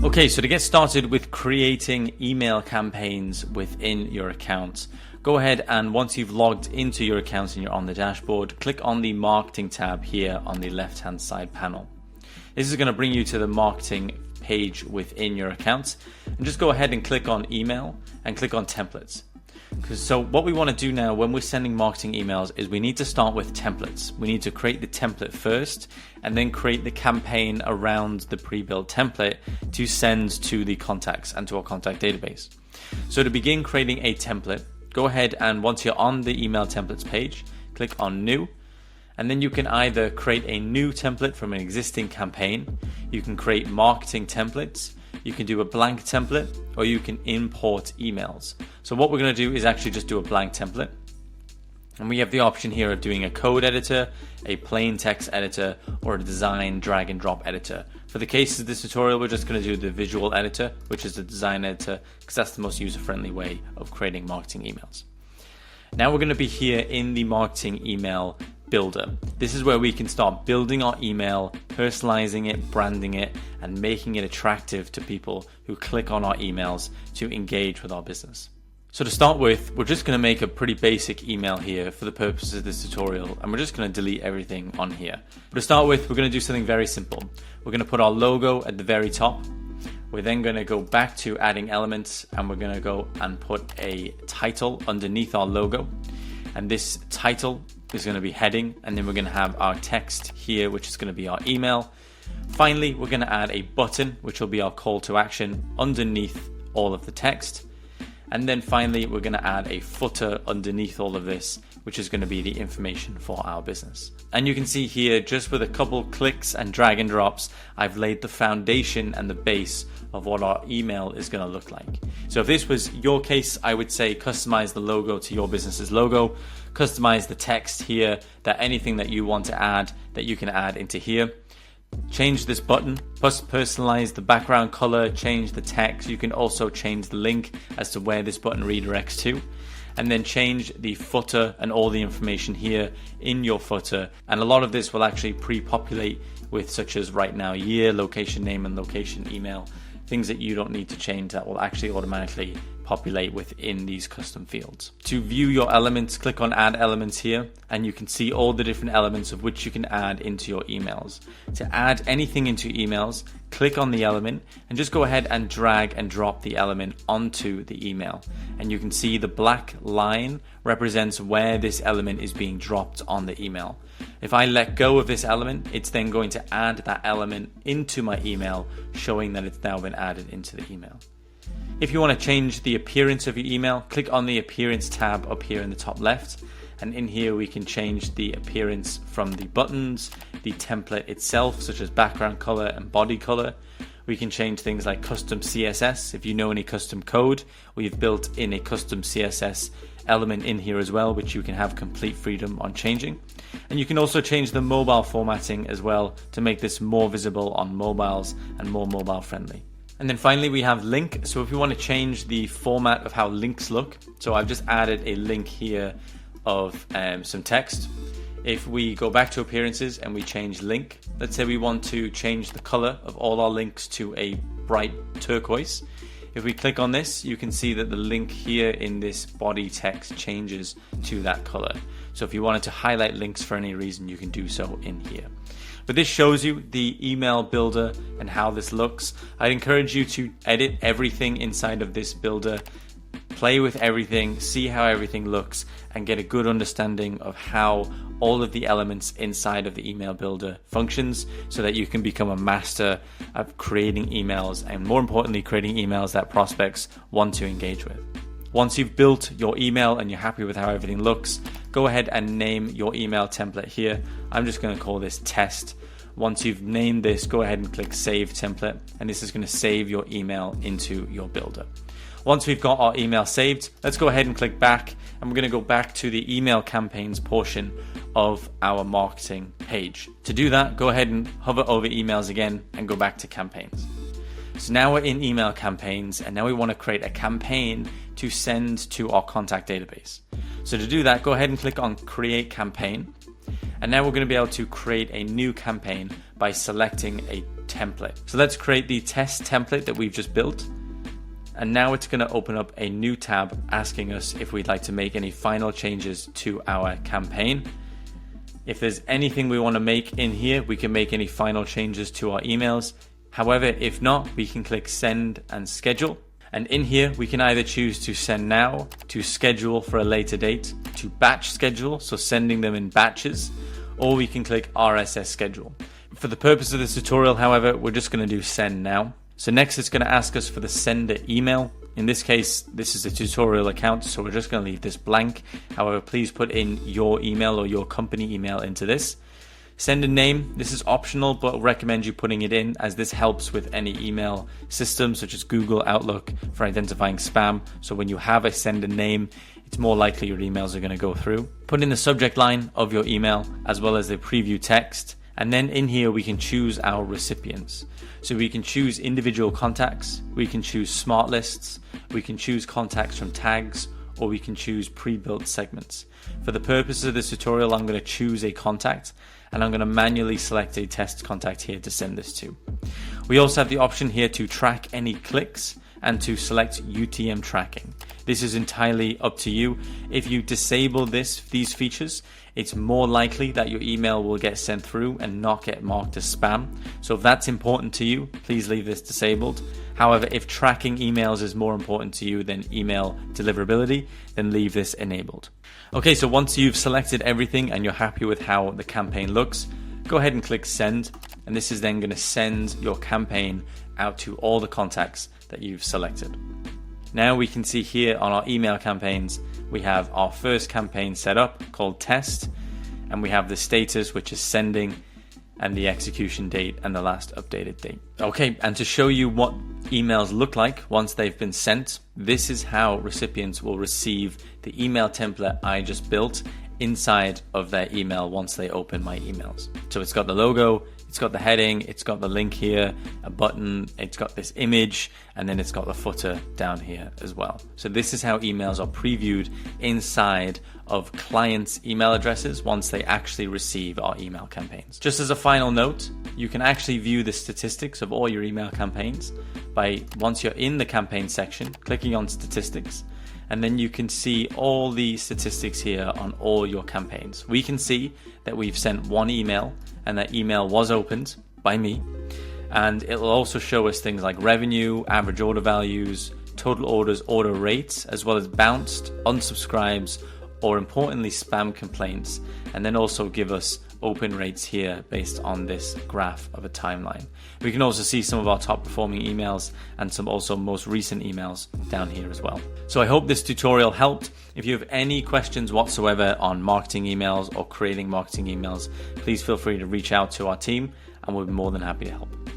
Okay, so to get started with creating email campaigns within your account, go ahead and once you've logged into your account and you're on the dashboard, click on the marketing tab here on the left hand side panel. This is going to bring you to the marketing page within your account, and just go ahead and click on email and click on templates. So what we want to do now when we're sending marketing emails is we need to start with templates. We need to create the template first and then create the campaign around the pre-built template to send to the contacts and to our contact database. So to begin creating a template, go ahead and once you're on the email templates page, click on new, and then you can either create a new template from an existing campaign, you can create marketing templates, you can do a blank template, or you can import emails. So what we're going to do is actually just do a blank template. And we have the option here of doing a code editor, a plain text editor, or a design drag and drop editor. For the case of this tutorial, we're just going to do the visual editor, which is the design editor, because that's the most user-friendly way of creating marketing emails. Now we're going to be here in the marketing email builder. This is where we can start building our email, personalizing it, branding it, and making it attractive to people who click on our emails to engage with our business. So to start with, we're just going to make a pretty basic email here for the purposes of this tutorial, and we're just going to delete everything on here. But to start with, we're going to do something very simple. We're going to put our logo at the very top. We're then going to go back to adding elements, and we're going to go and put a title underneath our logo. And this title is going to be heading, and then we're going to have our text here, which is going to be our email. Finally, we're going to add a button, which will be our call to action underneath all of the text. And then finally, we're going to add a footer underneath all of this, which is going to be the information for our business. And you can see here, just with a couple clicks and drag and drops, I've laid the foundation and the base of what our email is going to look like. So if this was your case, I would say customize the logo to your business's logo, customize the text here, that anything that you want to add, that you can add into here. Change this button, personalize the background color, change the text. You can also change the link as to where this button redirects to, and then change the footer and all the information here in your footer. And a lot of this will actually pre-populate with such as right now, year, location name, and location email, things that you don't need to change that will actually automatically populate within these custom fields. To view your elements, click on add elements here, and you can see all the different elements of which you can add into your emails. To add anything into emails, click on the element and just go ahead and drag and drop the element onto the email. And you can see the black line represents where this element is being dropped on the email. If I let go of this element, it's then going to add that element into my email, showing that it's now been added into the email. If you want to change the appearance of your email, click on the appearance tab up here in the top left. And in here we can change the appearance from the buttons, the template itself, such as background color and body color. We can change things like custom CSS. If you know any custom code, we've built in a custom CSS element in here as well, which you can have complete freedom on changing. And you can also change the mobile formatting as well to make this more visible on mobiles and more mobile friendly. And then finally we have link. So if you want to change the format of how links look, so I've just added a link here of some text. If we go back to appearances and we change link, let's say we want to change the color of all our links to a bright turquoise. If we click on this, you can see that the link here in this body text changes to that color. So if you wanted to highlight links for any reason, you can do so in here. But this shows you the email builder and how this looks. I'd encourage you to edit everything inside of this builder, play with everything, see how everything looks, and get a good understanding of how all of the elements inside of the email builder functions, so that you can become a master of creating emails, and more importantly, creating emails that prospects want to engage with. Once you've built your email and you're happy with how everything looks, go ahead and name your email template here. I'm just going to call this test. Once you've named this, go ahead and click save template, and this is going to save your email into your builder. Once we've got our email saved, let's go ahead and click back, and we're going to go back to the email campaigns portion of our marketing page. To do that, go ahead and hover over emails again and go back to campaigns. So now we're in email campaigns, and now we want to create a campaign to send to our contact database. So to do that, go ahead and click on create campaign. And now we're going to be able to create a new campaign by selecting a template. So let's create the test template that we've just built. And now it's going to open up a new tab asking us if we'd like to make any final changes to our campaign. If there's anything we want to make in here, we can make any final changes to our emails. However, if not, we can click send and schedule. And in here, we can either choose to send now, to schedule for a later date, to batch schedule, so sending them in batches, or we can click RSS schedule. For the purpose of this tutorial, however, we're just going to do send now. So next it's going to ask us for the sender email. In this case, this is a tutorial account, so we're just going to leave this blank. However, please put in your email or your company email into this. Sender name, this is optional, but recommend you putting it in as this helps with any email systems such as Google, Outlook for identifying spam. So when you have a sender name, it's more likely your emails are going to go through. Put in the subject line of your email as well as the preview text. And then in here, we can choose our recipients. So we can choose individual contacts, we can choose smart lists, we can choose contacts from tags, or we can choose pre-built segments. For the purposes of this tutorial, I'm going to choose a contact and I'm going to manually select a test contact here to send this to. We also have the option here to track any clicks and to select UTM tracking. This is entirely up to you. If you disable these features, it's more likely that your email will get sent through and not get marked as spam. So if that's important to you, please leave this disabled. However, if tracking emails is more important to you than email deliverability, then leave this enabled. Okay, so once you've selected everything and you're happy with how the campaign looks, go ahead and click send. And this is then going to send your campaign out to all the contacts that you've selected. Now we can see here on our email campaigns, we have our first campaign set up called test, and we have the status, which is sending, and the execution date and the last updated date. Okay, and to show you what emails look like once they've been sent, this is how recipients will receive the email template I just built inside of their email once they open my emails. So it's got the logo, it's got the heading, it's got the link here, a button, it's got this image, and then it's got the footer down here as well. So this is how emails are previewed inside of clients' email addresses once they actually receive our email campaigns. Just as a final note, you can actually view the statistics of all your email campaigns by, once you're in the campaign section, clicking on statistics, and then you can see all the statistics here on all your campaigns. We can see that we've sent one email and that email was opened by me. And it'll also show us things like revenue, average order values, total orders, order rates, as well as bounced, unsubscribes, or importantly, spam complaints. And then also give us open rates here based on this graph of a timeline. We can also see some of our top performing emails and some also most recent emails down here as well. So I hope this tutorial helped. If you have any questions whatsoever on marketing emails or creating marketing emails, please feel free to reach out to our team and we'll be more than happy to help.